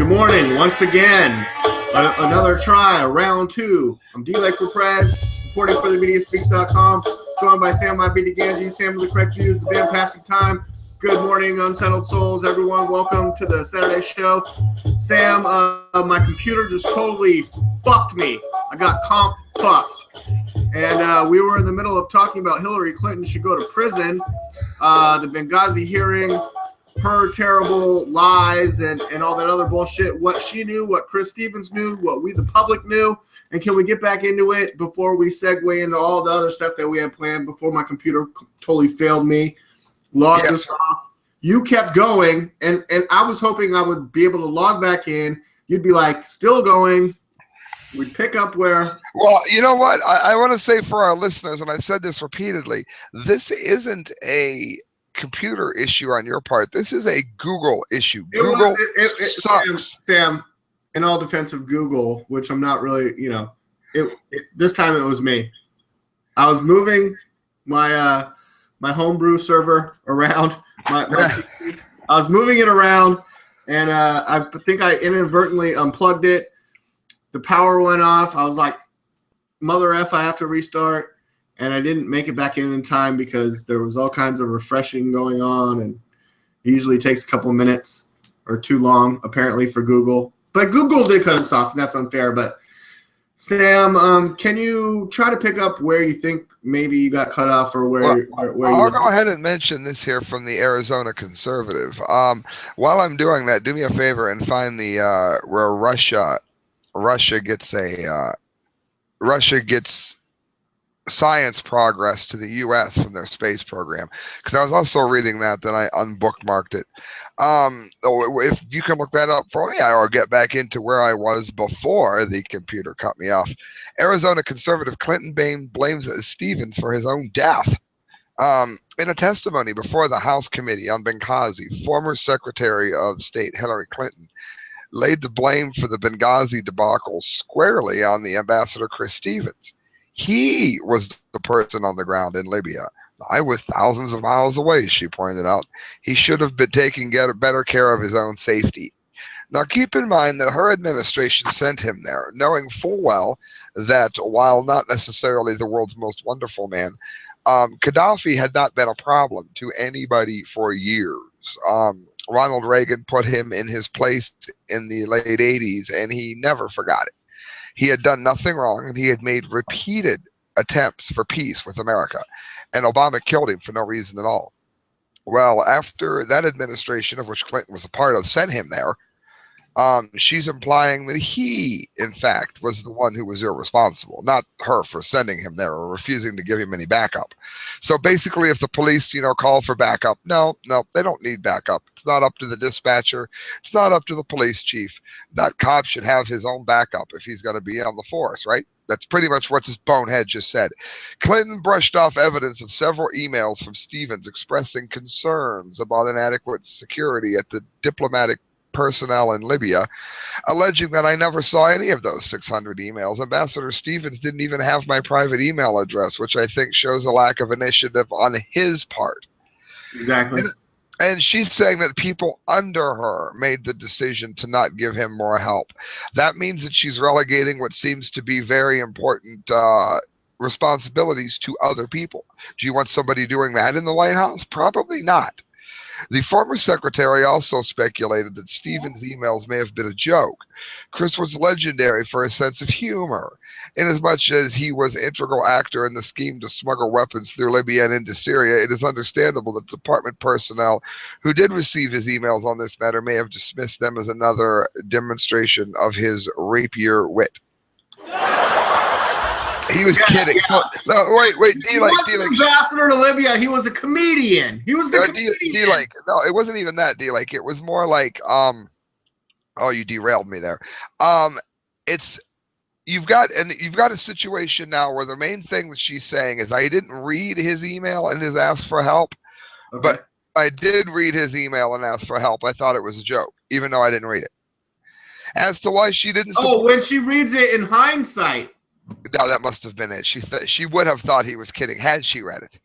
Good morning, once again. Another try, round two. I'm DLAKE for Prez, reporting for the MediaSpeaks.com, joined by Sam Ganji. Sam with the correct views, the band passing time. Good morning, unsettled souls, everyone. Welcome to the Saturday show. Sam, my computer just totally fucked me. I got COMPFUCK. And we were in the middle of talking about Hillary Clinton should go to prison, the Benghazi hearings, her terrible lies and all that other bullshit, what she knew, what Chris Stevens knew, what we the public knew, and can we get back into it before we segue into all the other stuff that we had planned before my computer totally failed me, logged us off. You kept going, and I was hoping I would be able to log back in. You'd be like, still going. We'd pick up where... Well, you know what? I want to say for our listeners, and I've said this repeatedly, this isn't a computer issue on your part. This is a Google issue. Google sucks. Sam, in all defense of Google, which I'm not really, this time it was me. I was moving my my homebrew server around. I was moving it around, and I think I inadvertently unplugged it. The power went off. I was like, mother F, I have to restart. And I didn't make it back in time because there was all kinds of refreshing going on, and it usually takes a couple of minutes or too long, apparently, for Google. But Google did cut us off, and that's unfair. But Sam, can you try to pick up where you think maybe you got cut off, or where I'll go ahead and mention this here from the Arizona Conservative. While I'm doing that, do me a favor and find the where Russia gets science progress to the U.S. from their space program, because I was also reading that, then I unbookmarked it. If you can look that up for me, I'll get back into where I was before the computer cut me off. Arizona conservative Clinton blames Stevens for his own death. In a testimony before the House Committee on Benghazi, former Secretary of State Hillary Clinton laid the blame for the Benghazi debacle squarely on the ambassador Chris Stevens. He was the person on the ground in Libya. I was thousands of miles away, she pointed out. He should have been taking better care of his own safety. Now, keep in mind that her administration sent him there, knowing full well that while not necessarily the world's most wonderful man, Gaddafi had not been a problem to anybody for years. Ronald Reagan put him in his place in the late 80s, and he never forgot it. He had done nothing wrong, and he had made repeated attempts for peace with America. And Obama killed him for no reason at all. Well, after that administration, of which Clinton was a part of, sent him there, she's implying that he, in fact, was the one who was irresponsible, not her for sending him there or refusing to give him any backup. So basically, if the police, call for backup, no, they don't need backup. It's not up to the dispatcher. It's not up to the police chief. That cop should have his own backup if he's going to be on the force, right? That's pretty much what this bonehead just said. Clinton brushed off evidence of several emails from Stevens expressing concerns about inadequate security at the diplomatic personnel in Libya, alleging that I never saw any of those 600 emails. Ambassador Stevens didn't even have my private email address, which I think shows a lack of initiative on his part. Exactly. And she's saying that people under her made the decision to not give him more help. That means that she's relegating what seems to be very important responsibilities to other people. Do you want somebody doing that in the White House? Probably not. The former secretary also speculated that Stevens' emails may have been a joke. Chris was legendary for his sense of humor. Inasmuch as he was an integral actor in the scheme to smuggle weapons through Libya and into Syria, it is understandable that department personnel who did receive his emails on this matter may have dismissed them as another demonstration of his rapier wit. He was kidding. So, no, wait. He wasn't ambassador to Libya. He was a comedian. He was the comedian. No, it wasn't even that. It was more like, oh, you derailed me there. You've got a situation now where the main thing that she's saying is I didn't read his email and his ask for help, but I did read his email and ask for help. I thought it was a joke, even though I didn't read it. As to why she didn't. When she reads it in hindsight. No, that must have been it. She would have thought he was kidding had she read it.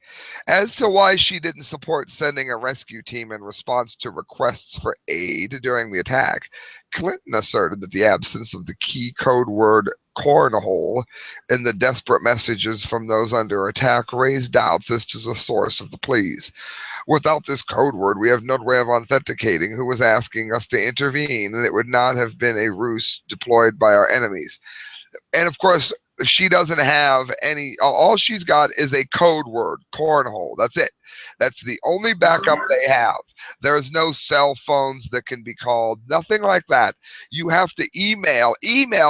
As to why she didn't support sending a rescue team in response to requests for aid during the attack, Clinton asserted that the absence of the key code word cornhole in the desperate messages from those under attack raised doubts as to the source of the pleas. Without this code word, we have no way of authenticating who was asking us to intervene, and it would not have been a ruse deployed by our enemies. And of course, she doesn't have any, all she's got is a code word, cornhole. That's it. That's the only backup they have. There's no cell phones that can be called, nothing like that. You have to email,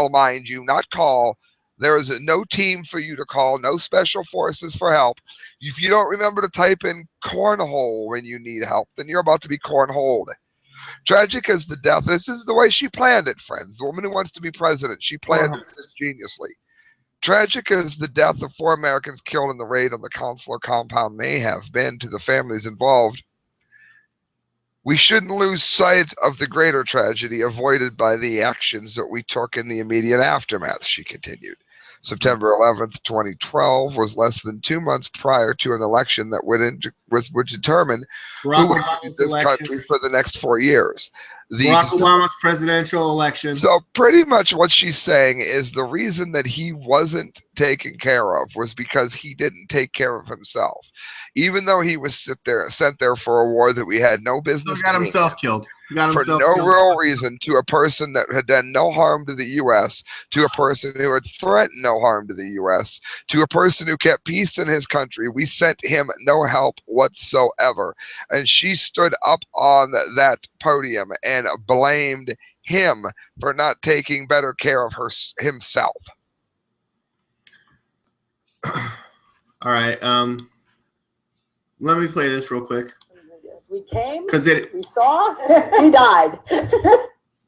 mind you, not call. There is no team for you to call, no special forces for help. If you don't remember to type in cornhole when you need help, then you're about to be cornholed. Tragic as the death, this is the way she planned it, friends. The woman who wants to be president, she planned this geniusly. Tragic as the death of 4 Americans killed in the raid on the consular compound may have been to the families involved, we shouldn't lose sight of the greater tragedy avoided by the actions that we took in the immediate aftermath, she continued. September 11th, 2012 was less than 2 months prior to an election that would determine who would lead this country for the next 4 years. Barack Obama's presidential election. So pretty much what she's saying is the reason that he wasn't taken care of was because he didn't take care of himself. Even though he was sent there for a war that we had no business He got himself killed. For no real reason, to a person that had done no harm to the U.S., to a person who had threatened no harm to the U.S., to a person who kept peace in his country. We sent him no help whatsoever. And she stood up on that podium and blamed him for not taking better care of himself. All right. Let me play this real quick. We came, we saw, we died.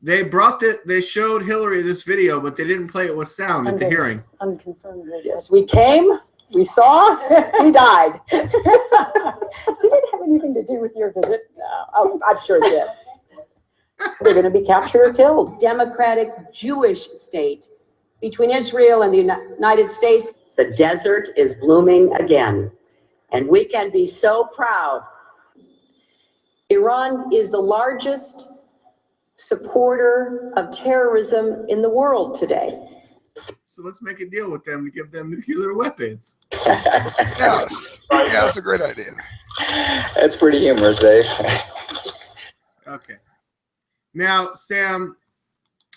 They showed Hillary this video, but they didn't play it with sound at the hearing. Unconfirmed videos. We came, we saw, we died. Did it have anything to do with your visit? No, I'm sure it did. They're going to be captured or killed. Democratic Jewish state between Israel and the United States. The desert is blooming again, and we can be so proud. Iran is the largest supporter of terrorism in the world today. So let's make a deal with them to give them nuclear weapons. Yes. Yeah, that's a great idea. That's pretty humorous, eh? Okay. Now, Sam,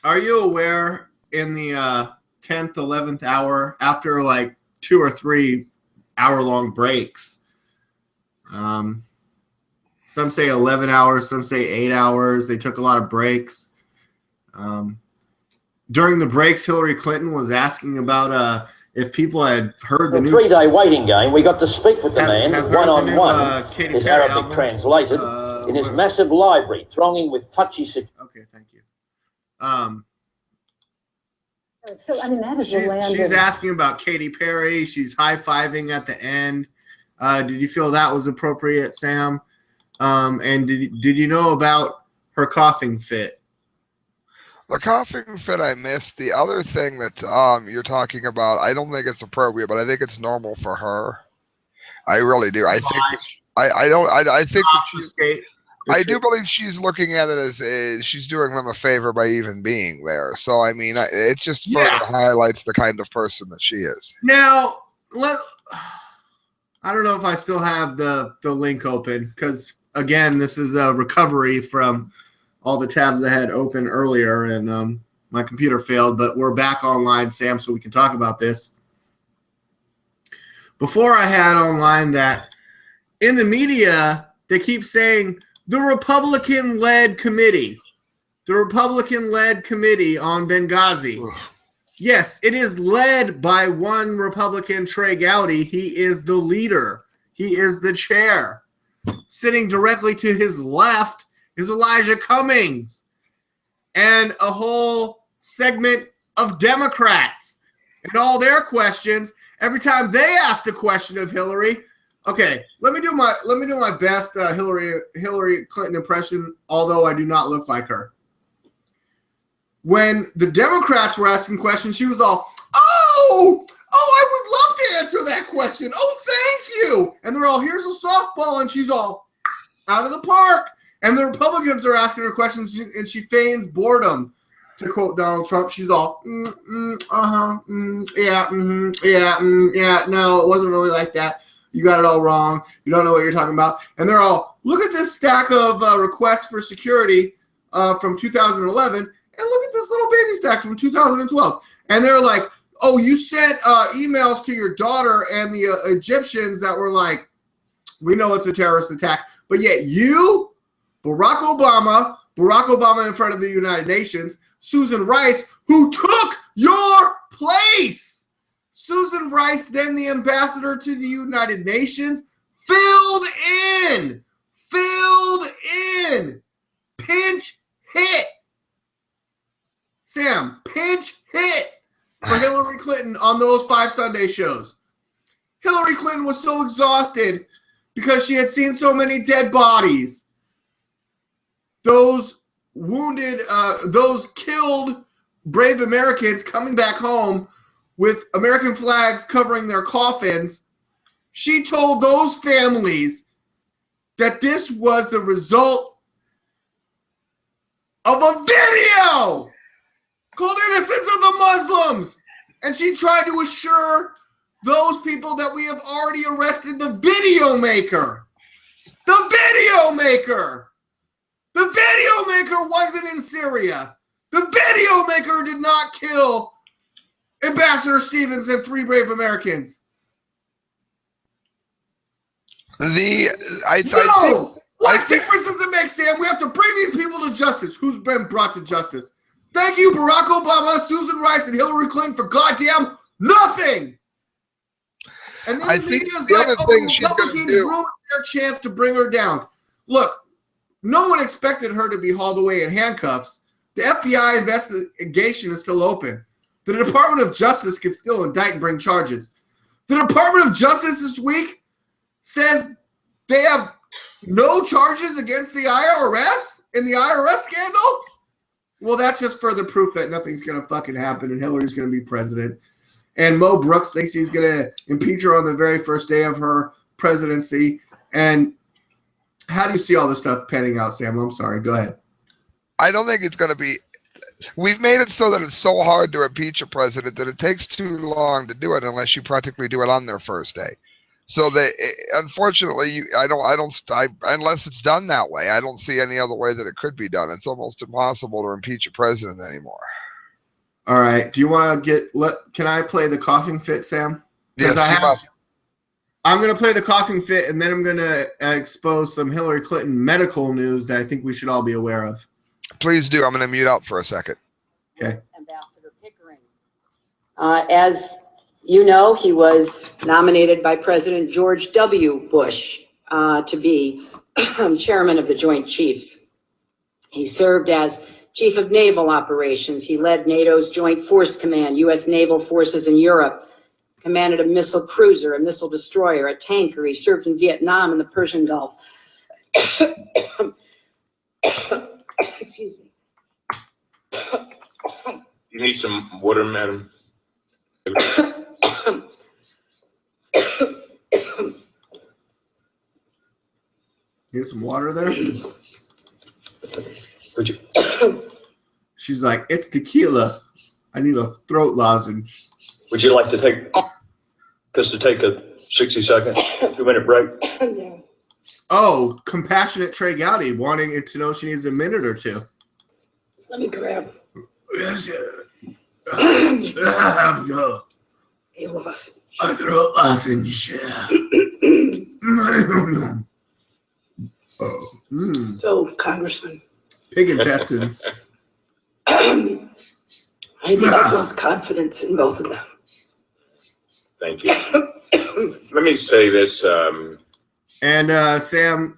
are you aware in the 10th, 11th hour, after like 2 or 3 hour-long breaks, some say 11 hours, some say 8 hours. They took a lot of breaks. During the breaks, Hillary Clinton was asking about if people had heard the new 3-day waiting game. We got to speak with the man one-on-one. His Arabic album, translated in his massive library, thronging with touchy. Okay, thank you. So I mean, that is she's asking about Katy Perry. She's high-fiving at the end. Did you feel that was appropriate, Sam? And did you know about her coughing fit? The coughing fit I missed. The other thing that you're talking about, I don't think it's appropriate, but I think it's normal for her. I really do. I think I think that I do believe she's looking at it as she's doing them a favor by even being there. So I mean, it just further highlights the kind of person that she is. Now, I don't know if I still have the link open because, again, this is a recovery from all the tabs I had open earlier, and my computer failed. But we're back online, Sam, so we can talk about this. Before I had online that in the media, they keep saying the Republican-led committee on Benghazi. Ugh. Yes, it is led by one Republican, Trey Gowdy. He is the leader. He is the chair. Sitting directly to his left is Elijah Cummings and a whole segment of Democrats and all their questions. Every time they ask a question of Hillary, okay, let me do my best Hillary Clinton impression, although I do not look like her. When the Democrats were asking questions, she was all, oh, oh, I would love to answer that question. Oh, thank you. And they're all, here's a softball, and she's all out of the park. And the Republicans are asking her questions, and she feigns boredom. To quote Donald Trump, she's all, yeah, no, it wasn't really like that. You got it all wrong. You don't know what you're talking about. And they're all, look at this stack of requests for security from 2011, and look at this little baby stack from 2012. And they're like, oh, you sent emails to your daughter and the Egyptians that were like, we know it's a terrorist attack, but yet you, Barack Obama in front of the United Nations, Susan Rice, who took your place. Susan Rice, then the ambassador to the United Nations, filled in, pinch hit. Sam, pinch hit for Hillary Clinton on those 5 Sunday shows. Hillary Clinton was so exhausted because she had seen so many dead bodies. Those wounded, those killed brave Americans coming back home with American flags covering their coffins. She told those families that this was the result of a video called Innocence of the Muslims. And she tried to assure those people that we have already arrested the video maker. The video maker! The video maker wasn't in Syria. The video maker did not kill Ambassador Stevens and 3 brave Americans. What difference does it make, Sam? We have to bring these people to justice. Who's been brought to justice? Thank you, Barack Obama, Susan Rice, and Hillary Clinton for goddamn nothing. And then the media's like, Republicans ruined their chance to bring her down. Look, no one expected her to be hauled away in handcuffs. The FBI investigation is still open. The Department of Justice can still indict and bring charges. The Department of Justice this week says they have no charges against the IRS in the IRS scandal. Well, that's just further proof that nothing's going to fucking happen and Hillary's going to be president. And Mo Brooks thinks he's going to impeach her on the very first day of her presidency. And how do you see all this stuff panning out, Sam? I'm sorry. Go ahead. I don't think it's going to be. We've made it so that it's so hard to impeach a president that it takes too long to do it unless you practically do it on their first day. So unfortunately, unless it's done that way, I don't see any other way that it could be done. It's almost impossible to impeach a president anymore. All right. Do you want to can I play the coughing fit, Sam? Yes, I'm going to play the coughing fit, and then I'm going to expose some Hillary Clinton medical news that I think we should all be aware of. Please do. I'm going to mute out for a second. Okay. Ambassador Pickering. As you know, he was nominated by President George W. Bush to be chairman of the Joint Chiefs. He served as Chief of Naval Operations. He led NATO's Joint Force Command, U.S. naval forces in Europe, commanded a missile cruiser, a missile destroyer, a tanker. He served in Vietnam and the Persian Gulf. Excuse me. You need some water, madam? Get some water there? Would you? She's like, it's tequila. I need a throat lozenge. Would you like to take a 60-second, 2-minute break? No. Oh, compassionate Trey Gowdy wanting to know she needs a minute or two. Just let me grab. Yes, A lozenge. a throat lozenge. Oh. So, Congressman, Pig intestines. I have the utmost confidence in both of them. Thank you. Let me say this. And Sam,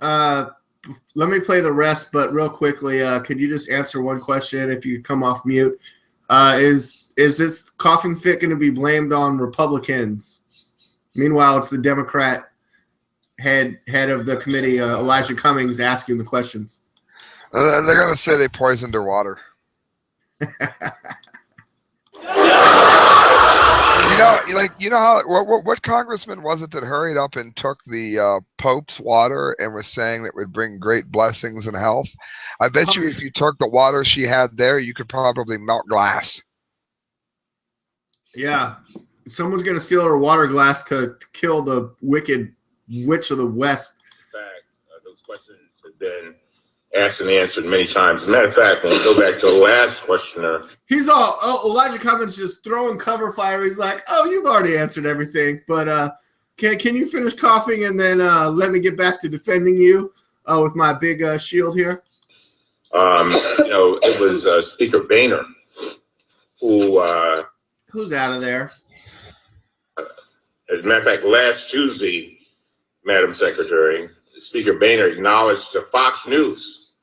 let me play the rest, but real quickly, could you just answer one question if you come off mute? Is this coughing fit going to be blamed on Republicans? Meanwhile, it's the Democrat head of the committee, Elijah Cummings, asking the questions. They're going to say they poisoned her water. You You know how what congressman was it that hurried up and took the Pope's water and was saying that would bring great blessings and health? I bet you if you took the water she had there, you could probably melt glass. Yeah, someone's gonna steal her water glass to kill the wicked witch of the West. In fact, those questions have been asked and answered many times. As a matter of fact, when we go back to the last questioner, he's all Elijah Cummings just throwing cover fire. He's like, "Oh, you've already answered everything, but can you finish coughing and then let me get back to defending you with my big shield here?" it was Speaker Boehner who's out of there. As a matter of fact, last Tuesday, Madam Secretary, Speaker Boehner acknowledged to Fox News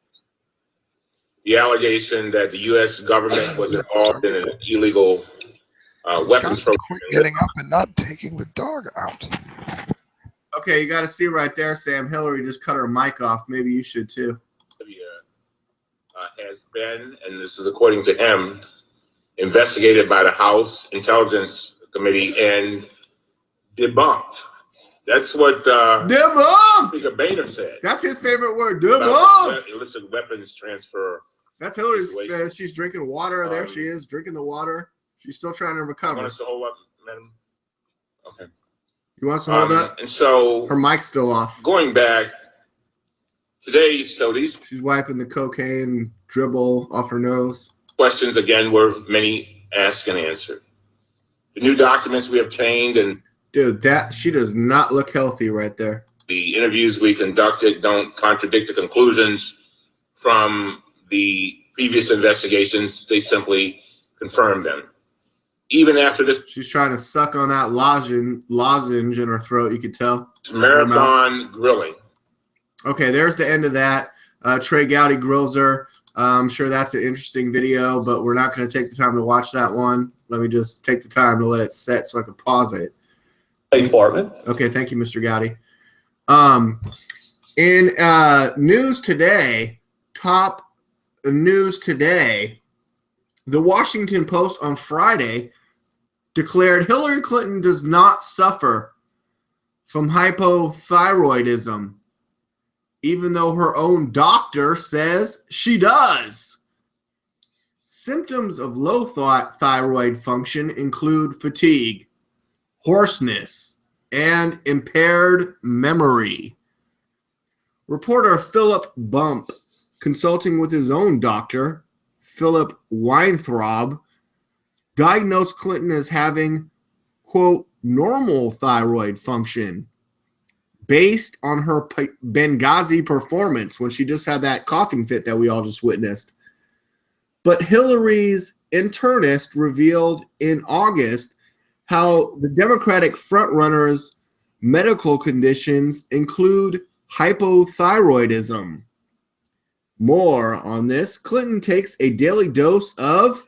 the allegation that the U.S. government was involved in an illegal weapons program. Quit getting up and not taking the dog out. Okay, you got to see right there, Sam. Hillary just cut her mic off. Maybe you should too. Has been, and this is according to him, investigated by the House Intelligence Committee and debunked. That's what debunked. Speaker Boehner said. That's his favorite word. Debunked. Illicit weapons transfer. That's Hillary's. She's drinking water. There she is, drinking the water. She's still trying to recover. You want us to hold up, madam? Okay. You want us to hold up? And so her mic's still off. Going back today, she's wiping the cocaine dribble off her nose. Questions again were many asked and answered. The new documents we obtained and dude, she does not look healthy right there. The interviews we conducted don't contradict the conclusions from the previous investigations. They simply confirm them. Even after this, she's trying to suck on that lozenge in her throat. You could tell. Marathon grilling. Okay, there's the end of that. Trey Gowdy grills her. I'm sure that's an interesting video, but we're not going to take the time to watch that one. Let me just take the time to let it set so I can pause it. Department. Okay, thank you, Mr. Gowdy. In news today, top news today, the Washington Post on Friday declared Hillary Clinton does not suffer from hypothyroidism, even though her own doctor says she does. Symptoms of low thyroid function include fatigue, hoarseness, and impaired memory. Reporter Philip Bump, consulting with his own doctor, Philip Weintraub, diagnosed Clinton as having, quote, normal thyroid function based on her Benghazi performance when she just had that coughing fit that we all just witnessed. But Hillary's internist revealed in August how the Democratic frontrunner's medical conditions include hypothyroidism. More on this. Clinton takes a daily dose of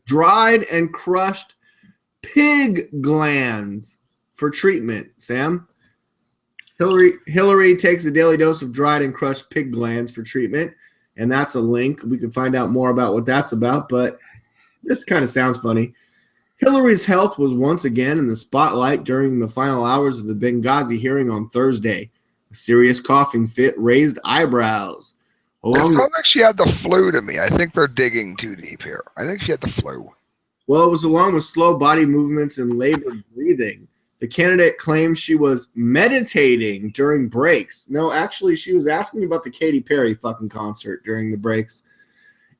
dried and crushed pig glands for treatment. Sam? Hillary takes a daily dose of dried and crushed pig glands for treatment, and that's a link. We can find out more about what that's about, but this kind of sounds funny. Hillary's health was once again in the spotlight during the final hours of the Benghazi hearing on Thursday. A serious coughing fit raised eyebrows. It sounds like she had the flu to me. I think they're digging too deep here. I think she had the flu. Well, it was along with slow body movements and labored breathing. The candidate claimed she was meditating during breaks. No, actually, she was asking about the Katy Perry fucking concert during the breaks.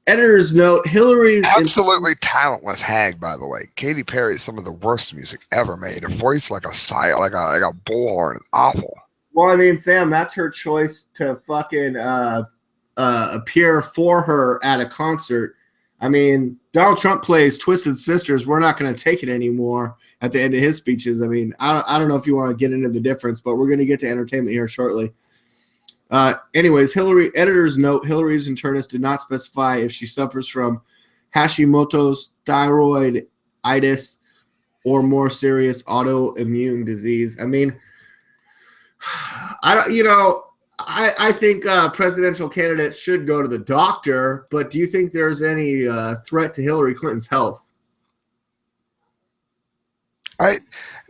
Editor's note, Hillary's... Absolutely talentless hag, by the way. Katy Perry is some of the worst music ever made. A voice like a bullhorn. Awful. Well, I mean, Sam, that's her choice to fucking appear for her at a concert. I mean, Donald Trump plays Twisted Sisters. We're not going to take it anymore at the end of his speeches. I mean, I don't know if you want to get into the difference, but we're going to get to entertainment here shortly. Anyways, editor's note, Hillary's internist did not specify if she suffers from Hashimoto's thyroiditis or more serious autoimmune disease. I mean, I think presidential candidates should go to the doctor, but do you think there's any threat to Hillary Clinton's health? You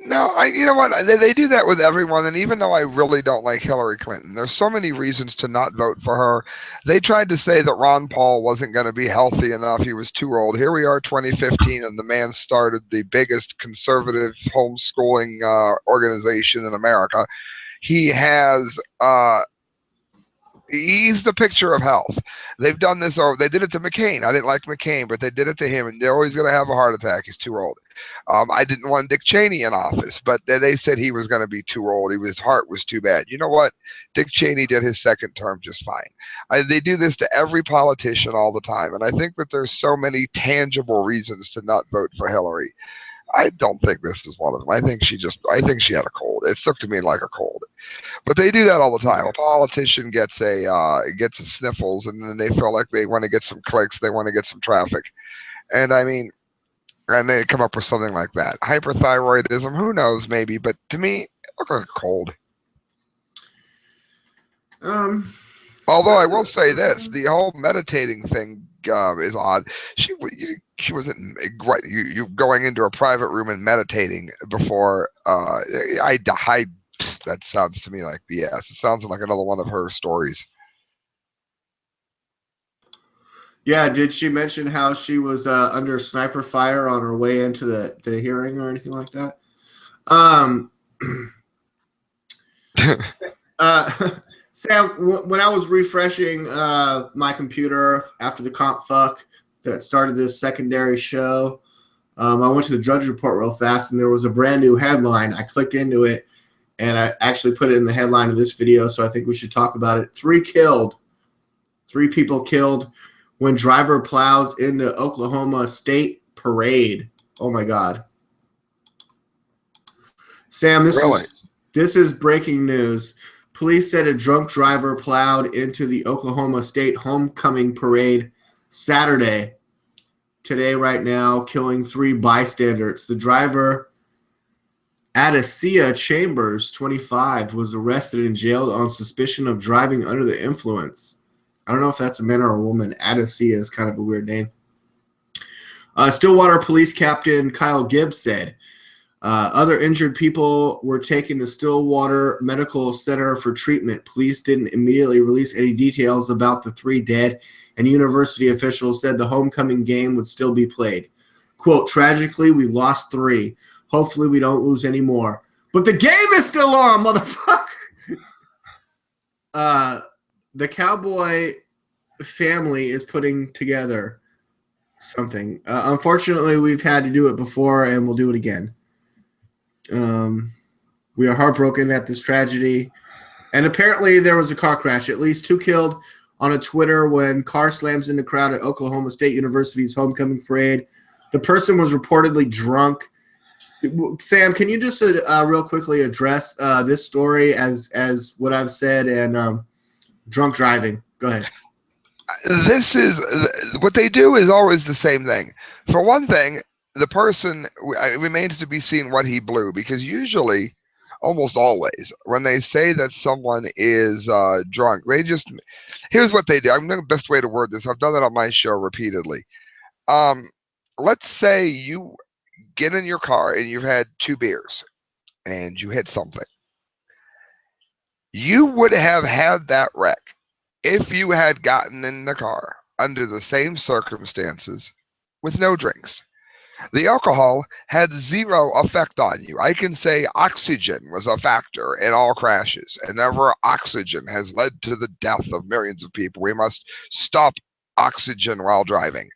know what? They do that with everyone, and even though I really don't like Hillary Clinton, there's so many reasons to not vote for her. They tried to say that Ron Paul wasn't going to be healthy enough; he was too old. Here we are, 2015, and the man started the biggest conservative homeschooling organization in America. He has. He's the picture of health. They've done this, or they did it to McCain. I didn't like McCain, but they did it to him, and they're always going to have a heart attack. He's too old. I didn't want Dick Cheney in office, but they said he was going to be too old. His heart was too bad. You know what? Dick Cheney did his second term just fine. They do this to every politician all the time, and I think that there's so many tangible reasons to not vote for Hillary. I don't think this is one of them. I think she had a cold. It looked to me like a cold. But they do that all the time. A politician gets a sniffles, and then they feel like they want to get some clicks, they want to get some traffic, and and they come up with something like that. Hyperthyroidism, who knows, maybe, but to me, it looked like a cold. Although I will say this, the whole meditating thing is odd. She wasn't right. You going into a private room and meditating before. That sounds to me like BS. It sounds like another one of her stories. Yeah, did she mention how she was under sniper fire on her way into the hearing or anything like that? Sam, when I was refreshing my computer after the COMPFUCK that started this secondary show, I went to the Drudge Report real fast, and there was a brand new headline. I clicked into it, and I actually put it in the headline of this video, so I think we should talk about it. 3 people killed when driver plows into Oklahoma State parade. Oh, my God. Sam, this is breaking news. Police said a drunk driver plowed into the Oklahoma State homecoming parade Saturday, today, right now, killing 3 bystanders. The driver, Adacia Chambers, 25, was arrested and jailed on suspicion of driving under the influence. I don't know if that's a man or a woman. Adacia is kind of a weird name. Stillwater Police Captain Kyle Gibbs said, other injured people were taken to Stillwater Medical Center for treatment. Police didn't immediately release any details about the 3 dead, and university officials said the homecoming game would still be played. Quote, tragically, we lost 3. Hopefully we don't lose any more. But the game is still on, motherfucker! The Cowboy family is putting together something. Unfortunately, we've had to do it before, and we'll do it again. We are heartbroken at this tragedy. And apparently there was a car crash. At least 2 killed on a Twitter when car slams in the crowd at Oklahoma State University's homecoming parade. The person was reportedly drunk. Sam, can you just real quickly address this story as what I've said and drunk driving? Go ahead. This is what they do is always the same thing. For one thing, the person remains to be seen what he blew, because usually, almost always, when they say that someone is drunk, here's what they do. I'm the best way to word this. I've done that on my show repeatedly. Let's say you get in your car and you've had 2 beers and you hit something. You would have had that wreck if you had gotten in the car under the same circumstances with no drinks. The alcohol had 0 effect on you. I can say oxygen was a factor in all crashes, and never oxygen has led to the death of millions of people. We must stop oxygen while driving.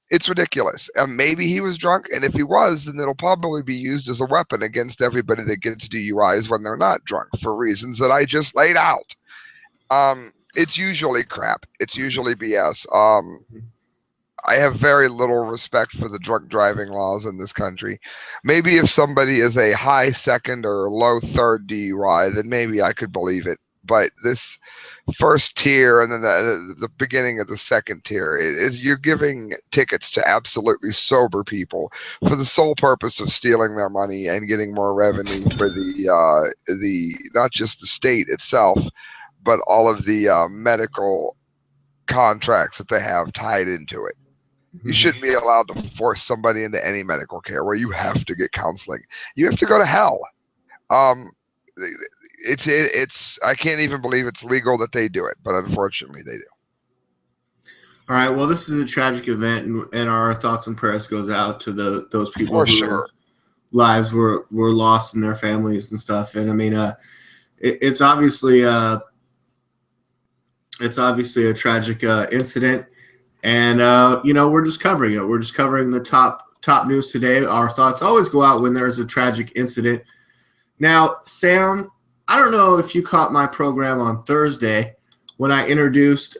It's ridiculous. Maybe he was drunk, and if he was, then it'll probably be used as a weapon against everybody that gets DUIs when they're not drunk for reasons that I just laid out. It's usually crap. It's usually BS. I have very little respect for the drunk driving laws in this country. Maybe if somebody is a high 2nd or low 3rd DUI, then maybe I could believe it. But this 1st tier and then the beginning of the 2nd tier is you're giving tickets to absolutely sober people for the sole purpose of stealing their money and getting more revenue for the not just the state itself, but all of the medical contracts that they have tied into it. You shouldn't be allowed to force somebody into any medical care where you have to get counseling. You have to go to hell. It's I can't even believe it's legal that they do it, but unfortunately they do. All right. Well, this is a tragic event, and our thoughts and prayers goes out to those people For whose sure. lives were lost in their families and stuff. And I mean, it's obviously a tragic incident, and we're just covering it. We're just covering the top news today. Our thoughts always go out when there's a tragic incident. Now, Sam, I don't know if you caught my program on Thursday when I introduced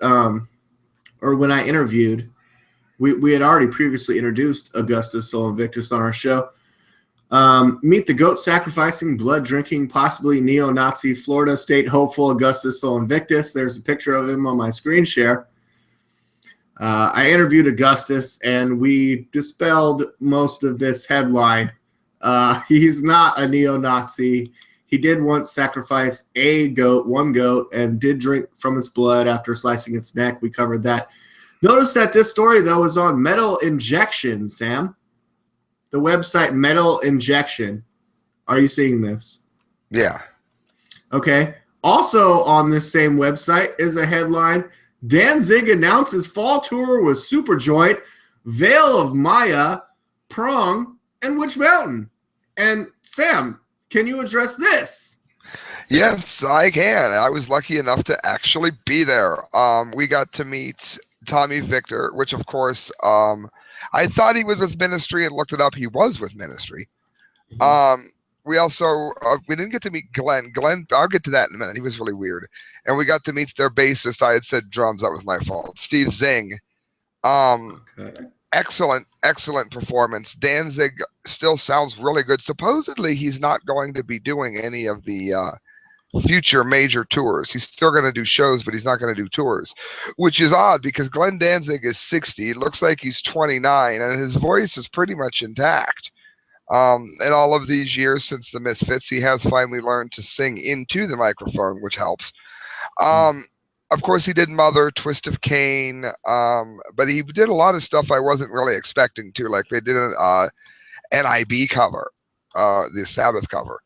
when I interviewed. We had already previously introduced Augustus Sol Invictus on our show. Meet the goat sacrificing, blood drinking, possibly neo-Nazi Florida state hopeful Augustus Sol Invictus. There's a picture of him on my screen share. I interviewed Augustus, and we dispelled most of this headline. He's not a neo-Nazi. He did once sacrifice one goat, and did drink from its blood after slicing its neck. We covered that. Notice that this story, though, is on Metal Injection, Sam. The website Metal Injection. Are you seeing this? Yeah. Okay. Also on this same website is a headline: Danzig announces fall tour with Superjoint, Veil of Maya, Prong, and Witch Mountain. And Sam, can you address this? Yes, I can. I was lucky enough to actually be there. We got to meet Tommy Victor, which of course, I thought he was with Ministry and looked it up. He was with Ministry. We also, we didn't get to meet Glenn. I'll get to that in a minute. He was really weird. And we got to meet their bassist. I had said drums. That was my fault. Steve Zing. Okay. Excellent performance. Danzig still sounds really good. Supposedly, he's not going to be doing any of the future major tours. He's still going to do shows, but he's not going to do tours, which is odd because Glenn Danzig is 60. It looks like he's 29, and his voice is pretty much intact. In all of these years since the Misfits, he has finally learned to sing into the microphone, which helps. Of course, he did Mother, Twist of Cain, but he did a lot of stuff I wasn't really expecting to. Like they did an NIB cover, the Sabbath cover.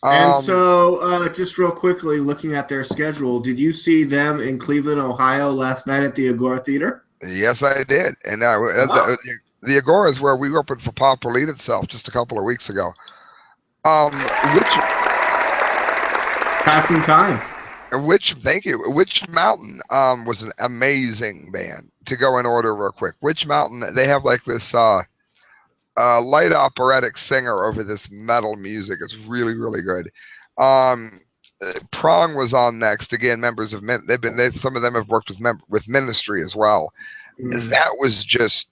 And so, just real quickly, looking at their schedule, did you see them in Cleveland, Ohio last night at the Agora Theater? Yes, I did. And the Agora is where we opened for Pop Will Eat Itself just a couple of weeks ago. Passing time. Thank you. Witch Mountain was an amazing band. To go in order real quick. Witch Mountain, they have like this light operatic singer over this metal music. It's really, really good. Prong was on next. Again, members of some of them have worked with Ministry as well. That was just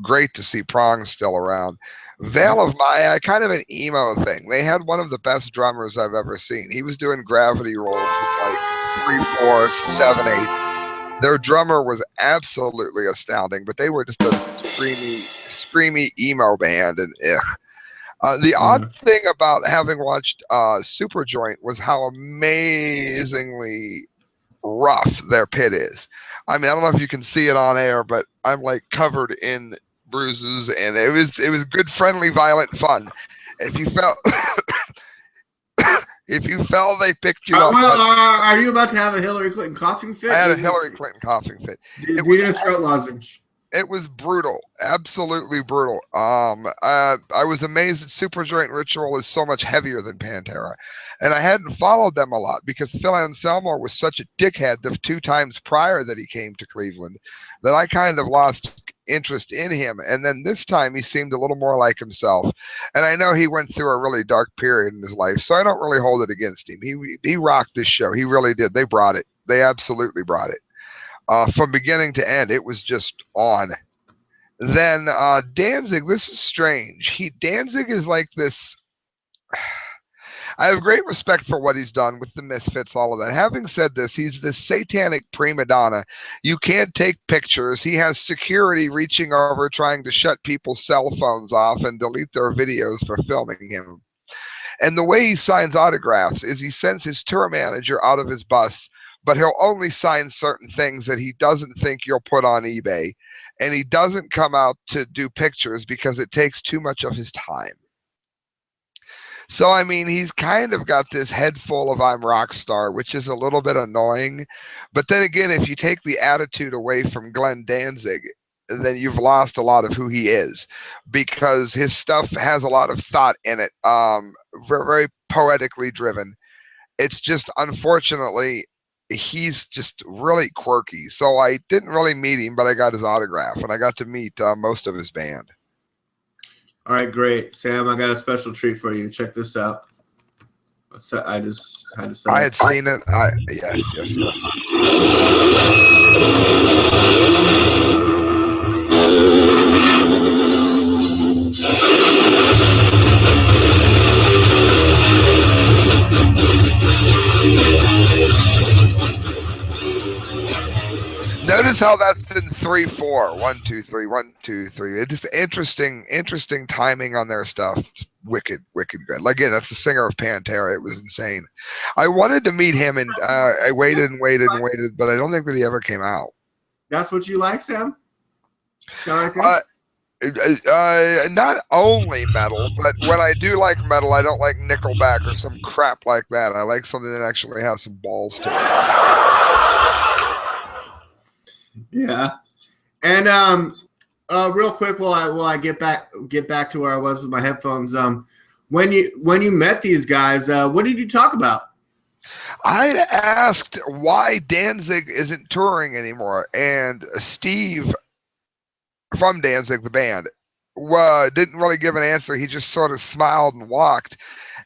great to see Prong still around. Veil of Maya, kind of an emo thing. They had one of the best drummers I've ever seen. He was doing gravity rolls with like 3/4, 7/8. Their drummer was absolutely astounding, but they were just a screamy emo band. And the odd thing about having watched Superjoint was how amazingly rough their pit is. I mean, I don't know if you can see it on air, but I'm like covered in bruises, and it was good, friendly, violent fun. If you felt they picked you up. Well, are you about to have a Hillary Clinton coughing fit? I had a Hillary Clinton coughing fit. Did you get a throat lozenge? It was brutal, absolutely brutal. I was amazed that Superjoint Ritual is so much heavier than Pantera, and I hadn't followed them a lot because Phil Anselmo was such a dickhead the 2 times prior that he came to Cleveland that I kind of lost interest in him. And then this time he seemed a little more like himself. And I know he went through a really dark period in his life, so I don't really hold it against him. He rocked this show. He really did. They brought it. They absolutely brought it. From beginning to end, it was just on. Then Danzig, this is strange. Danzig is like this. I have great respect for what he's done with the Misfits, all of that. Having said this, he's this satanic prima donna. You can't take pictures. He has security reaching over, trying to shut people's cell phones off and delete their videos for filming him. And the way he signs autographs is he sends his tour manager out of his bus, but he'll only sign certain things that he doesn't think you'll put on eBay. and he doesn't come out to do pictures because it takes too much of his time. So, I mean, he's kind of got this head full of I'm rock star, which is a little bit annoying. But then again, if you take the attitude away from Glenn Danzig, then you've lost a lot of who he is, because his stuff has a lot of thought in it, very, very poetically driven. It's just, unfortunately, he's just really quirky. So I didn't really meet him, but I got his autograph, and I got to meet most of his band. All right, great. Sam, I got a special treat for you. Check this out. I just had to say I had seen it. Yes. Notice how that's in 3/4. 1, 2, 3, 1, 2, 3. It's just interesting timing on their stuff. It's wicked good. Like, again, that's the singer of Pantera. It was insane. I wanted to meet him, and I waited, but I don't think that he ever came out. That's what you like, Sam? Right not only metal, but when I do like metal, I don't like Nickelback or some crap like that. I like something that actually has some balls to it. Yeah, and real quick, while I get back to where I was with my headphones. When you met these guys, what did you talk about? I asked why Danzig isn't touring anymore, and Steve from Danzig, the band, didn't really give an answer. He just sort of smiled and walked,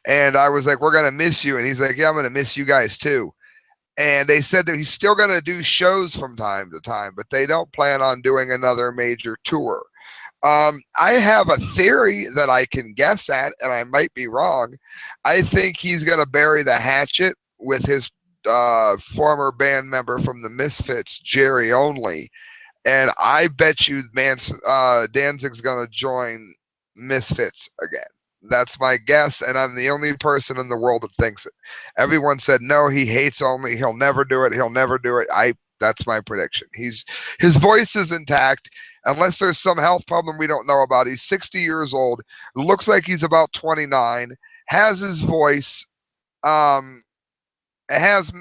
and I was like, "We're gonna miss you," and he's like, "Yeah, I'm gonna miss you guys too." And they said that he's still going to do shows from time to time, but they don't plan on doing another major tour. I have a theory that I can guess at, and I might be wrong. I think he's going to bury the hatchet with his former band member from the Misfits, Jerry Only. And I bet you Danzig's going to join Misfits again. That's my guess, and I'm the only person in the world that thinks it. Everyone said, no, he hates Only. He'll never do it. That's my prediction. His voice is intact, unless there's some health problem we don't know about. He's 60 years old. Looks like he's about 29. Has his voice. Has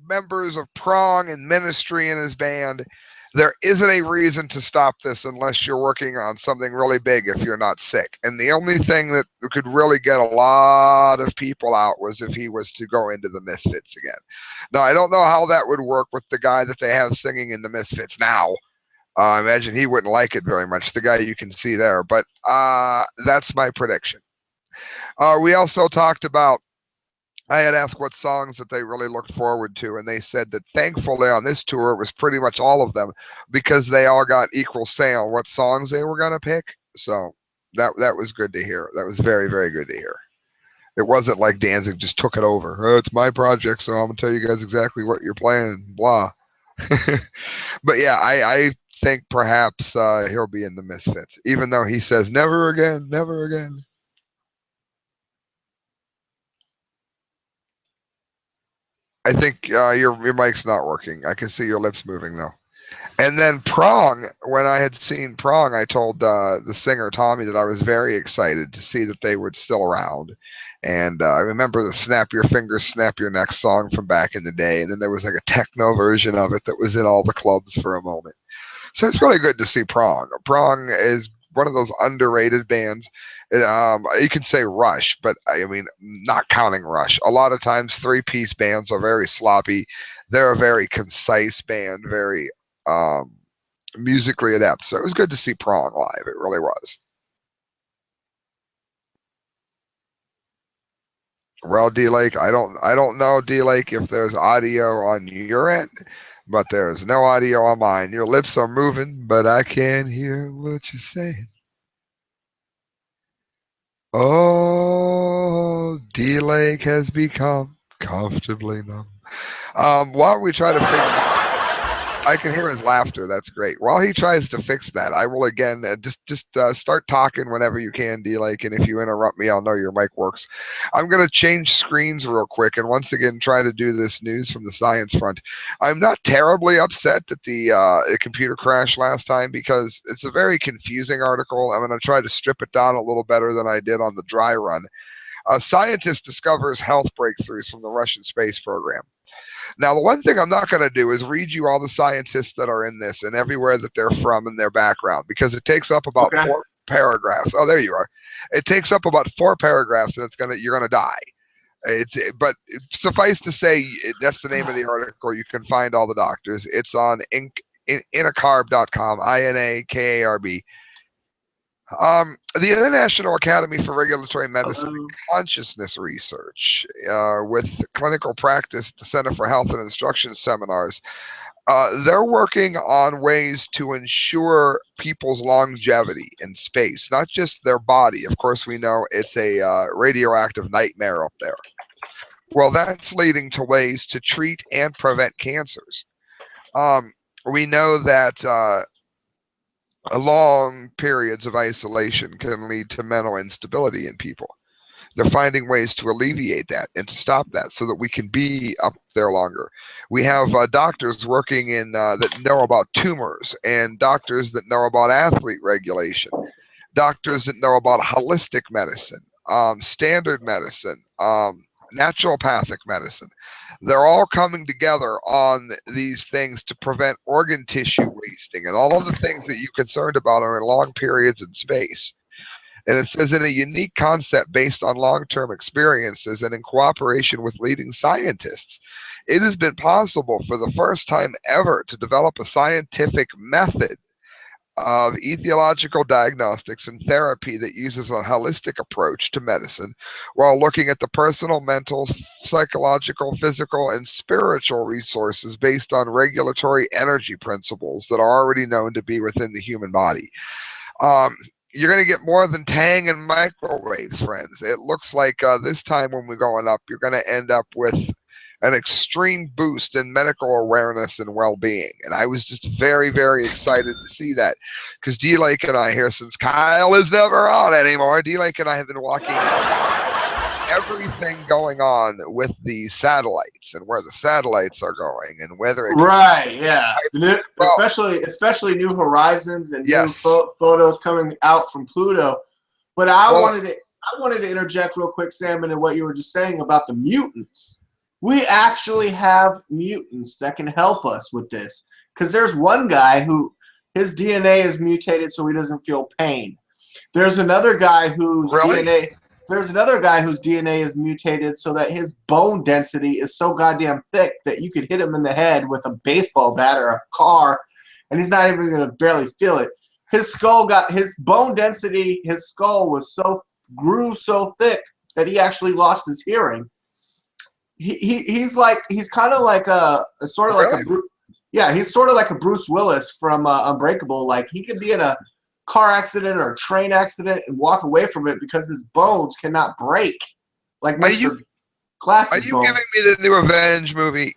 members of Prong and Ministry in his band. There isn't a reason to stop this unless you're working on something really big if you're not sick. And the only thing that could really get a lot of people out was if he was to go into the Misfits again. Now, I don't know how that would work with the guy that they have singing in the Misfits now. I imagine he wouldn't like it very much, the guy you can see there. But that's my prediction. We also talked about, I had asked what songs that they really looked forward to, and they said that thankfully on this tour it was pretty much all of them, because they all got equal say on what songs they were going to pick. So that was good to hear. That was very, very good to hear. It wasn't like Danzig just took it over. Oh, it's my project, so I'm going to tell you guys exactly what you're playing, blah. But yeah, I think perhaps he'll be in the Misfits, even though he says never again, never again. I think your mic's not working. I can see your lips moving though. And then Prong, when I had seen Prong, I told the singer Tommy that I was very excited to see that they were still around. And I remember the Snap Your Fingers, Snap Your Neck song from back in the day. And then there was like a techno version of it that was in all the clubs for a moment. So it's really good to see Prong. Prong is one of those underrated bands. You can say Rush, but I mean, not counting Rush. A lot of times 3-piece bands are very sloppy. They're a very concise band, very musically adept. So it was good to see Prong live. It really was. Well, D-Lake, I don't know, D-Lake, if there's audio on your end, but there's no audio on mine. Your lips are moving, but I can't hear what you're saying. Oh, D-Lake has become comfortably numb. While we try to figure I can hear his laughter. That's great. While he tries to fix that, I will again just start talking whenever you can, DLAKE, and if you interrupt me, I'll know your mic works. I'm going to change screens real quick and once again try to do this news from the science front. I'm not terribly upset that the computer crashed last time because it's a very confusing article. I'm going to try to strip it down a little better than I did on the dry run. A scientist discovers health breakthroughs from the Russian space program. Now, the one thing I'm not going to do is read you all the scientists that are in this and everywhere that they're from and their background, because it takes up about 4 paragraphs. Oh, there you are. It takes up about 4 paragraphs, and you're going to die. But suffice to say, that's the name of the article. You can find all the doctors. It's on inacarb.com, INAKARB. The International Academy for Regulatory Medicine and Consciousness Research, with clinical practice, the Center for Health and Instruction seminars, they're working on ways to ensure people's longevity in space, not just their body. Of course, we know it's a radioactive nightmare up there. Well, that's leading to ways to treat and prevent cancers. We know that long periods of isolation can lead to mental instability in people. They're finding ways to alleviate that and to stop that so that we can be up there longer. We have doctors working in that know about tumors, and doctors that know about athlete regulation, doctors that know about holistic medicine, standard medicine, naturopathic medicine. They're all coming together on these things to prevent organ tissue wasting and all of the things that you're concerned about are in long periods in space. And it says in a unique concept based on long-term experiences and in cooperation with leading scientists, it has been possible for the first time ever to develop a scientific method of etiological diagnostics and therapy that uses a holistic approach to medicine while looking at the personal, mental, psychological, physical, and spiritual resources based on regulatory energy principles that are already known to be within the human body. You're going to get more than tang and microwaves, friends. It looks like this time when we're going up, you're going to end up with an extreme boost in medical awareness and well-being. And I was just very, very excited to see that, because DLAKE and I here, since Kyle is never on anymore, DLAKE and I have been walking everything going on with the satellites and where the satellites are going and whether it especially New Horizons and new photos coming out from Pluto. But I wanted to interject real quick, Sam, into what you were just saying about the mutants. We actually have mutants that can help us with this, because there's one guy who his DNA is mutated so he doesn't feel pain. There's another guy whose DNA is mutated so that his bone density is so goddamn thick that you could hit him in the head with a baseball bat or a car and he's not even going to barely feel it. His skull bone density, his skull grew so thick that he actually lost his hearing. He's kind of like he's sort of like a Bruce Willis from Unbreakable. Like, he could be in a car accident or a train accident and walk away from it because his bones cannot break. Like Mr. Glass's bones. Are you giving me the new Revenge movie?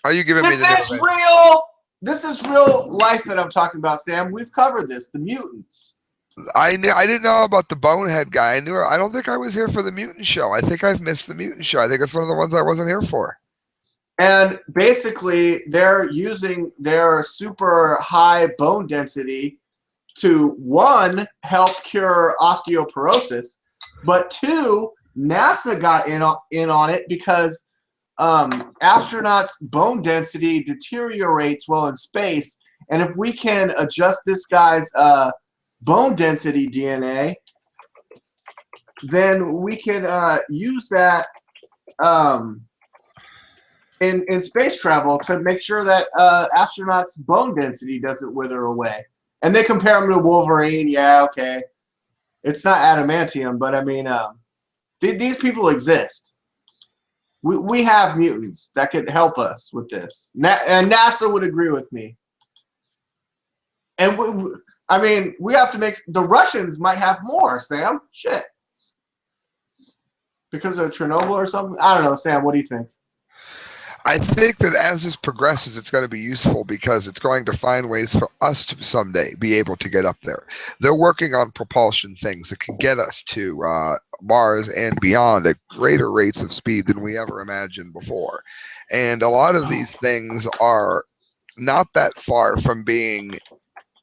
Are you giving me the This is real. This is real life that I'm talking about, Sam. We've covered this. The mutants. I didn't know about the Bonehead guy. I don't think I was here for the mutant show. I think I've missed the mutant show. I think it's one of the ones I wasn't here for. And basically, they're using their super high bone density to, one, help cure osteoporosis, but two, NASA got in on it because astronauts' bone density deteriorates while in space, and if we can adjust this guy's bone density DNA, then we can use that in space travel to make sure that astronauts' bone density doesn't wither away. And they compare him to Wolverine. Yeah, okay. It's not adamantium, but I mean, these people exist. We have mutants that could help us with this. And NASA would agree with me. And we have to make, the Russians might have more, Sam. Shit. Because of Chernobyl or something? I don't know, Sam, what do you think? I think that as this progresses, it's going to be useful because it's going to find ways for us to someday be able to get up there. They're working on propulsion things that can get us to Mars and beyond at greater rates of speed than we ever imagined before. And a lot of these things are not that far from being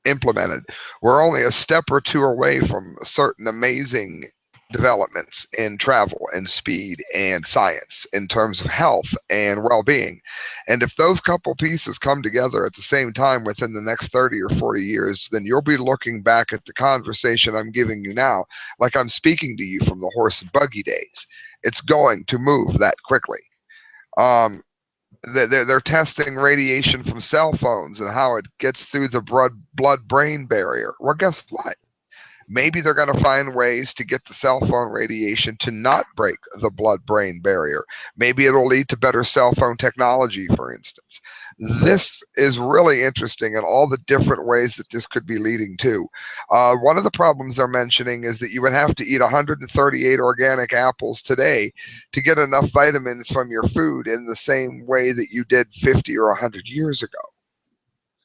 implemented. We're only a step or two away from certain amazing developments in travel and speed and science in terms of health and well-being. And if those couple pieces come together at the same time within the next 30 or 40 years, then you'll be looking back at the conversation I'm giving you now like I'm speaking to you from the horse and buggy days. It's going to move that quickly. They're testing radiation from cell phones and how it gets through the blood-brain barrier. Well, guess what? Maybe they're going to find ways to get the cell phone radiation to not break the blood-brain barrier. Maybe it'll lead to better cell phone technology, for instance. This is really interesting in all the different ways that this could be leading to. One of the problems they're mentioning is that you would have to eat 138 organic apples today to get enough vitamins from your food in the same way that you did 50 or 100 years ago,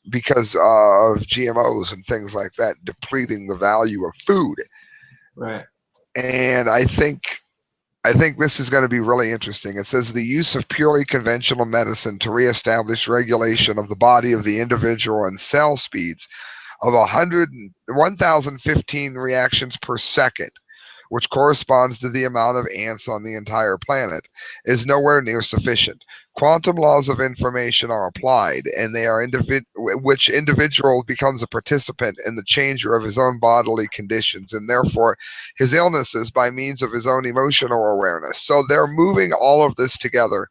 because of GMOs and things like that depleting the value of food. Right. And I think this is going to be really interesting. It says the use of purely conventional medicine to reestablish regulation of the body of the individual and cell speeds of 1,015 reactions per second, which corresponds to the amount of ants on the entire planet, is nowhere near sufficient. Quantum laws of information are applied, and they are which individual becomes a participant in the changer of his own bodily conditions, and therefore his illnesses by means of his own emotional awareness. So they're moving all of this together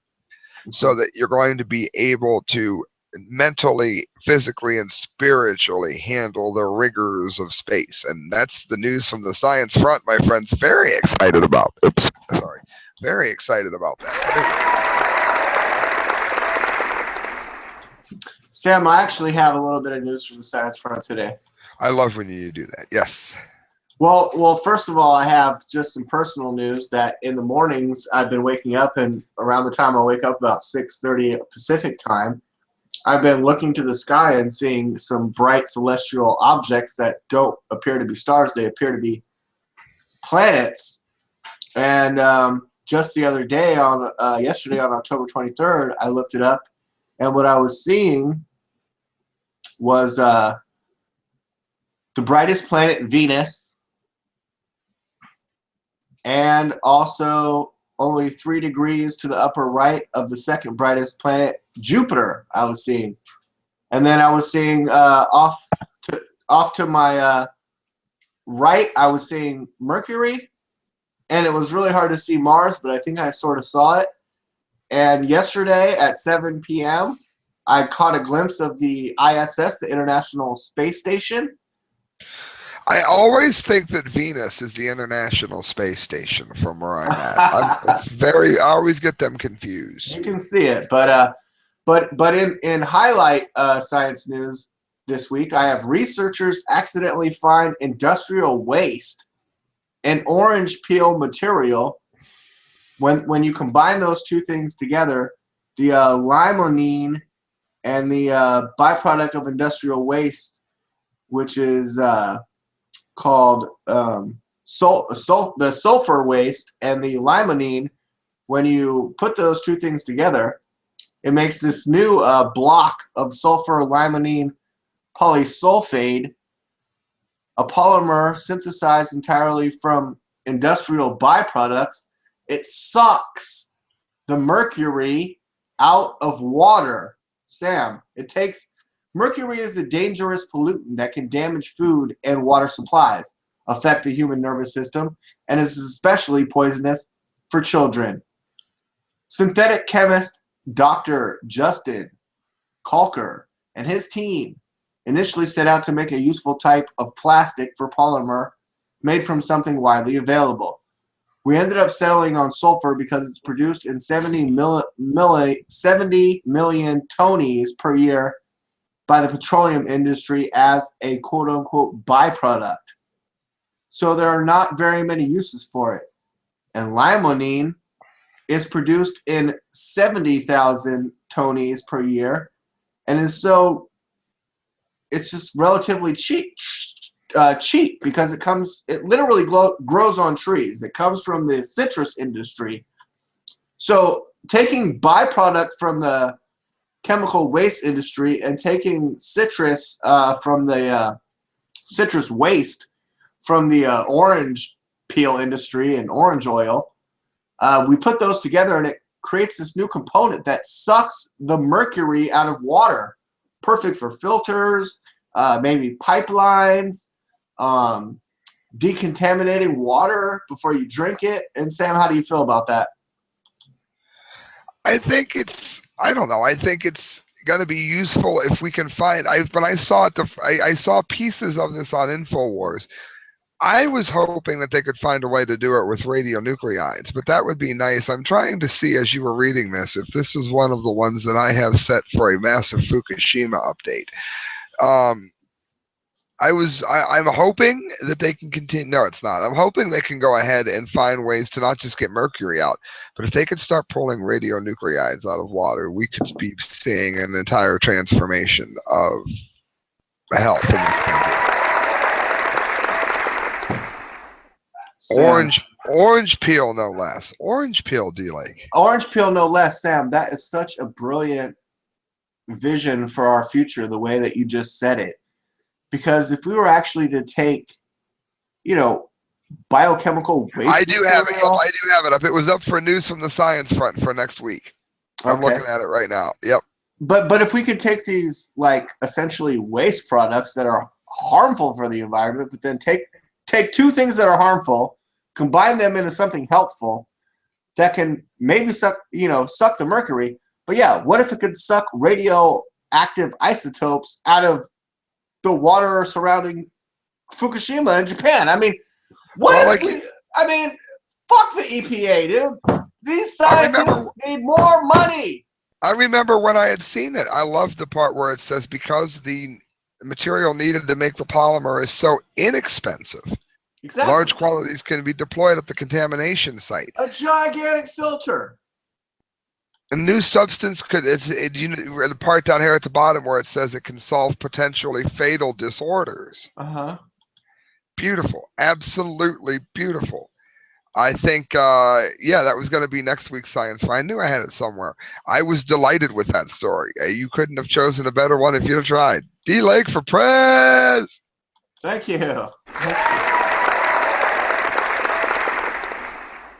so that you're going to be able to mentally, physically, and spiritually handle the rigors of space. And that's the news from the science front, my friends. Very excited about. Very excited about that. Sam, I actually have a little bit of news from the science front today. I love when you do that. Yes. Well, first of all, I have just some personal news that in the mornings I've been waking up, and around the time I wake up, about 6:30 Pacific time, I've been looking to the sky and seeing some bright celestial objects that don't appear to be stars. They appear to be planets. And just the other day, yesterday on October 23rd, I looked it up, and what I was seeing was the brightest planet, Venus, and also only 3 degrees to the upper right of the second brightest planet, Jupiter, I was seeing. And then I was seeing off to my right, I was seeing Mercury, and it was really hard to see Mars, but I think I sort of saw it. And yesterday at 7 p.m., I caught a glimpse of the ISS, the International Space Station. I always think that Venus is the International Space Station from where I'm at. I always get them confused. You can see it, but in highlight science news this week, I have researchers accidentally find industrial waste and orange peel material. When you combine those two things together, the limonene and the byproduct of industrial waste, which is called the sulfur waste, and the limonene, when you put those two things together, it makes this new block of sulfur limonene polysulfide, a polymer synthesized entirely from industrial byproducts. It sucks the mercury out of water. Sam, mercury is a dangerous pollutant that can damage food and water supplies, affect the human nervous system, and is especially poisonous for children. Synthetic chemist Dr. Justin Kalker and his team initially set out to make a useful type of plastic for polymer made from something widely available. We ended up settling on sulfur because it's produced in 70 million tonnes per year by the petroleum industry as a quote-unquote byproduct. So there are not very many uses for it. And limonene is produced in 70,000 Tonys per year, and is so it's just relatively cheap because it literally grows on trees. It comes from the citrus industry. So taking byproduct from the chemical waste industry and taking citrus from the citrus waste from the orange peel industry and orange oil, we put those together and it creates this new component that sucks the mercury out of water. Perfect for filters, maybe pipelines, decontaminating water before you drink it. And Sam, how do you feel about that? I think I don't know. I think it's going to be useful if we can find. When I saw it, I saw pieces of this on InfoWars. I was hoping that they could find a way to do it with radionuclides, but that would be nice. I'm trying to see, as you were reading this, if this is one of the ones that I have set for a massive Fukushima update. I'm hoping that they can continue. No, it's not. I'm hoping they can go ahead and find ways to not just get mercury out, but if they could start pulling radionuclides out of water, we could be seeing an entire transformation of health in this country. Sam. Orange peel, no less. Orange peel, DLAKE. Orange peel, no less. Sam, that is such a brilliant vision for our future, the way that you just said it. Because if we were actually to take, biochemical waste I do have it up. It was up for news from the science front for next week. I'm looking at it right now. Yep. But if we could take these, essentially waste products that are harmful for the environment, but then take two things that are harmful, combine them into something helpful that can maybe suck the mercury. But yeah, what if it could suck radioactive isotopes out of the water surrounding Fukushima in Japan? I mean, fuck the EPA, dude. These scientists need more money. I remember when I had seen it. I loved the part where it says because the material needed to make the polymer is so inexpensive. Exactly. Large quantities can be deployed at the contamination site. A gigantic filter. A new substance the part down here at the bottom where it says it can solve potentially fatal disorders. Beautiful. Absolutely beautiful. I think, that was going to be next week's Science Find. I knew I had it somewhere. I was delighted with that story. You couldn't have chosen a better one if you'd have tried. DLAKE for Prez! Thank you.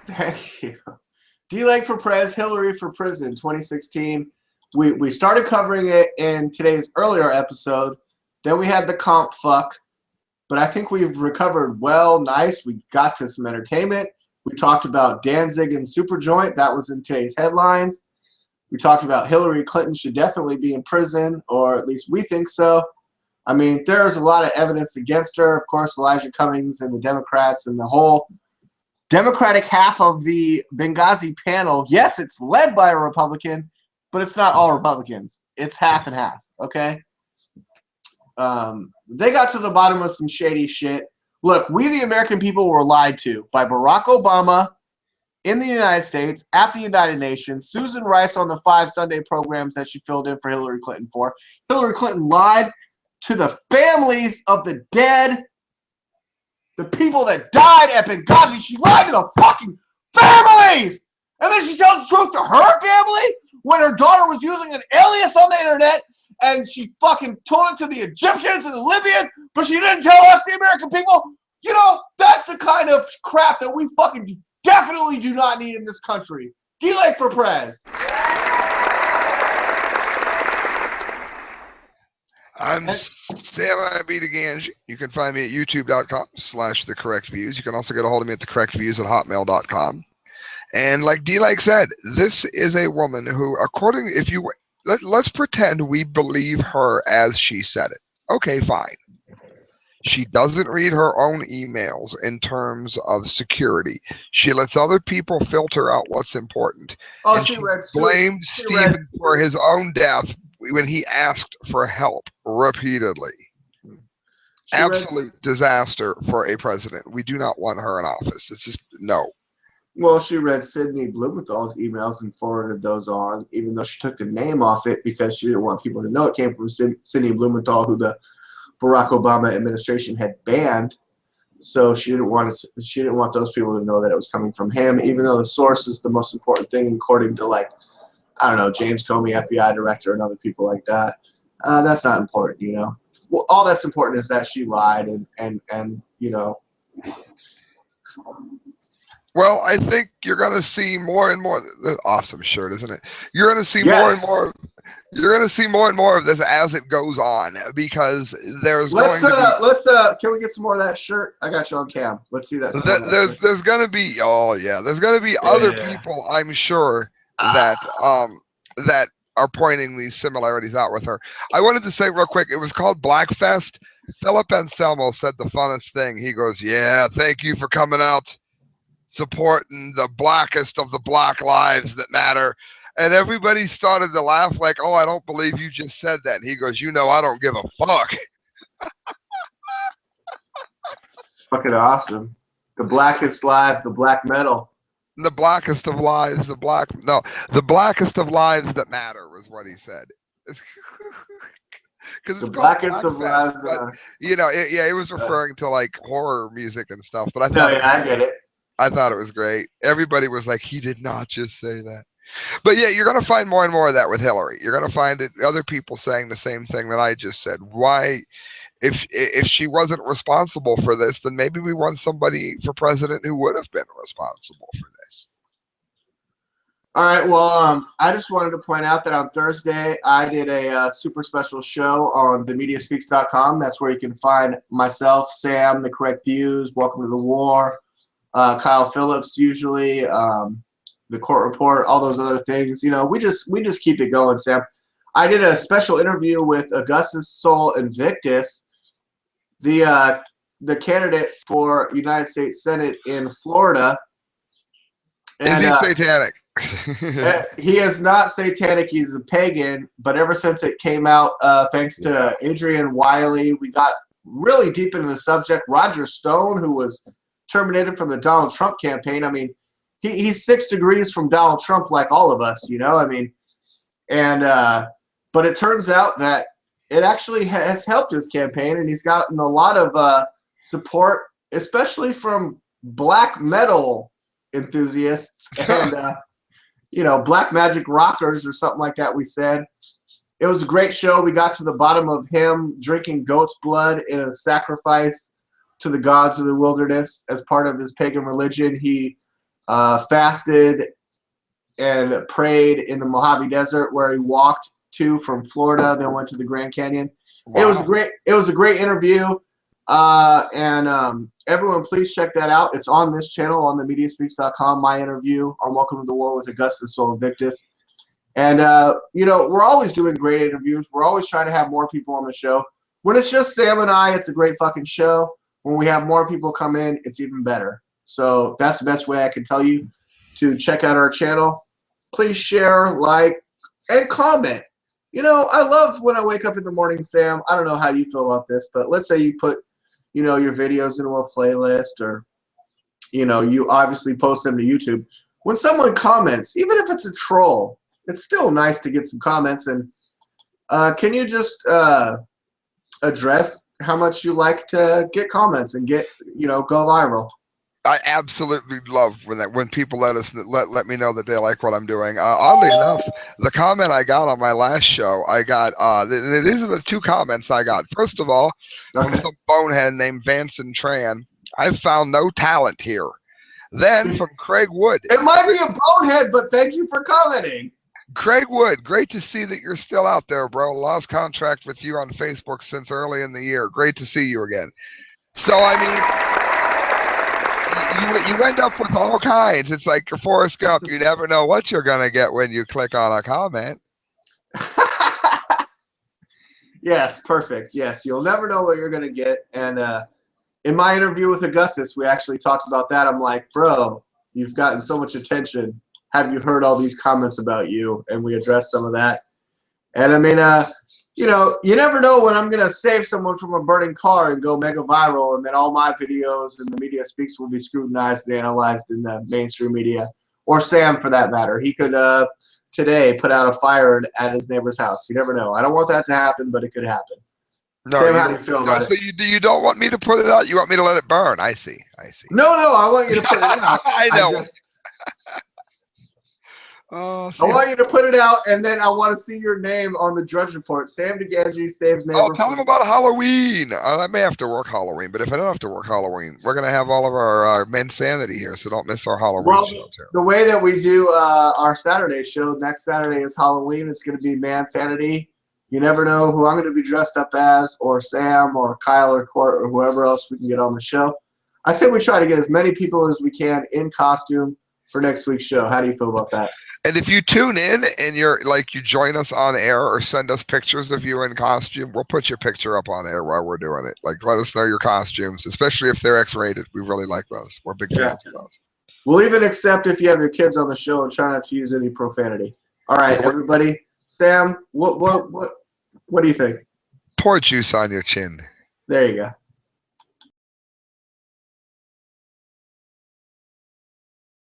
Thank you. DLAKE for Prez, Hillary for Prison, 2016. We started covering it in today's earlier episode. Then we had the COMPFUCK. But I think we've recovered nice. We got to some entertainment. We talked about Danzig and Superjoint. That was in today's headlines. We talked about Hillary Clinton should definitely be in prison, or at least we think so. I mean, there's a lot of evidence against her. Of course, Elijah Cummings and the Democrats and the whole Democratic half of the Benghazi panel. Yes, it's led by a Republican, but it's not all Republicans. It's half and half, okay? They got to the bottom of some shady shit. Look, we the American people were lied to by Barack Obama in the United States, at the United Nations, Susan Rice on the 5 Sunday programs that she filled in for Hillary Clinton for. Hillary Clinton lied to the families of the dead, the people that died at Benghazi. She lied to the fucking families! And then she tells the truth to her family when her daughter was using an alias on the internet, and she fucking told it to the Egyptians and the Libyans, but she didn't tell us, the American people. That's the kind of crap that we fucking definitely do not need in this country. DLAKE for Prez. I'm Sam Gange. You can find me at youtube.com/thecorrectviews. You can also get a hold of me at thecorrectviews@hotmail.com. And like DLAKE said, this is a woman who, let's pretend we believe her as she said it. Okay, fine. She doesn't read her own emails in terms of security. She lets other people filter out what's important. Oh, and she blamed Stephen for his own death when he asked for help repeatedly. Absolute disaster for a president. We do not want her in office. It's just, no. Well, she read Sidney Blumenthal's emails and forwarded those on, even though she took the name off it because she didn't want people to know it came from Sidney Blumenthal, who the Barack Obama administration had banned. So she didn't want those people to know that it was coming from him, even though the source is the most important thing, according to, like, I don't know, James Comey, FBI director, and other people like that. That's not important, you know. Well, all that's important is that she lied and you know. Well, I think you're going to see more and more. Awesome shirt, isn't it? You're going to see more and more. You're going to see more and more of this as it goes on, because there's let's going to be, can we get some more of that shirt? I got you on cam. Let's see that. There's going to be there's going to be other people, I'm sure, that that are pointing these similarities out with her. I wanted to say real quick, it was called Blackfest. Philip Anselmo said the funnest thing. He goes, "Yeah, thank you for coming out, supporting the blackest of the black lives that matter." And everybody started to laugh like, "Oh, I don't believe you just said that." And he goes, "You know, I don't give a fuck." It's fucking awesome. The blackest lives, the black metal. The blackest of lives, the blackest of lives that matter was what he said. Because the blackest of lives. You know, it was referring to like horror music and stuff. But I thought, I get it. I thought it was great. Everybody was like, "He did not just say that." But yeah, you're going to find more and more of that with Hillary. You're going to find other people saying the same thing that I just said. Why, if she wasn't responsible for this, then maybe we want somebody for president who would have been responsible for this. All right. Well, I just wanted to point out that on Thursday, I did a super special show on themediaspeaks.com. That's where you can find myself, Sam, The Correct Views, Welcome to the War, Kyle Phillips, usually, The Court Report, all those other things. You know, we just keep it going, Sam. I did a special interview with Augustus Sol Invictus, the candidate for United States Senate in Florida. And, is he satanic? He is not satanic. He's a pagan. But ever since it came out, thanks to Adrian Wiley, we got really deep into the subject. Roger Stone, who was terminated from the Donald Trump campaign. I mean, he's 6 degrees from Donald Trump, like all of us, you know. I mean, and but it turns out that it actually has helped his campaign, and he's gotten a lot of support, especially from black metal enthusiasts and you know, black magic rockers or something like that. We said it was a great show. We got to the bottom of him drinking goat's blood in a sacrifice to the gods of the wilderness as part of his pagan religion. He fasted and prayed in the Mojave Desert, where he walked to from Florida, then went to the Grand Canyon. Wow. It was great. It was a great interview. And everyone, please check that out. It's on this channel, on themediaspeaks.com, my interview on Welcome to the War with Augustus Sol Invictus. And, you know, we're always doing great interviews. We're always trying to have more people on the show. When it's just Sam and I, it's a great fucking show. When we have more people come in, it's even better. So that's the best way I can tell you to check out our channel. Please share, like, and comment. You know, I love when I wake up in the morning, Sam. I don't know how you feel about this, but let's say you put, you know, your videos into a playlist, or, you know, you obviously post them to YouTube. When someone comments, even if it's a troll, it's still nice to get some comments. And can you just address how much you like to get comments and get, you know, go viral? I absolutely love when people let me know that they like what I'm doing. Oddly enough, the comment I got on my last show, I got these are the 2 comments I got. First of all, from some bonehead named Vanson Tran, "I've found no talent here." Then from Craig Wood, it might be a bonehead, but thank you for commenting. Craig Wood, great to see that you're still out there, bro. Lost contract with you on Facebook since early in the year. Great to see you again. So I mean, you end up with all kinds. It's like Forrest Gump. You never know what you're going to get when you click on a comment. Yes, perfect. Yes, you'll never know what you're going to get. And in my interview with Augustus, we actually talked about that. I'm like, bro, you've gotten so much attention. Have you heard all these comments about you? And we addressed some of that. And I mean, you know, you never know when I'm gonna save someone from a burning car and go mega viral, and then all my videos and the media speaks will be scrutinized and analyzed in the mainstream media, or Sam for that matter. He could today put out a fire at his neighbor's house. You never know. I don't want that to happen, but it could happen. No, Sam, how do you feel about so it? you don't want me to put it out. You want me to let it burn. I see. No, I want you to put it out. I know. I want you to put it out, and then I want to see your name on the Drudge Report. Sam DeGangi saves neighbor. Oh, tell them about Halloween. I may have to work Halloween, but if I don't have to work Halloween, we're going to have all of our mensanity here, so don't miss our Halloween show, too. The way that we do our Saturday show, next Saturday is Halloween. It's going to be Mansanity. You never know who I'm going to be dressed up as, or Sam, or Kyle, or Court, or whoever else we can get on the show. I say we try to get as many people as we can in costume for next week's show. How do you feel about that? And if you tune in and you join us on air or send us pictures of you in costume, we'll put your picture up on air while we're doing it. Like, let us know your costumes, especially if they're X-rated. We really like those. We're big fans of those. We'll even accept if you have your kids on the show and try not to use any profanity. All right, everybody. Sam, what do you think? Pour juice on your chin. There you go.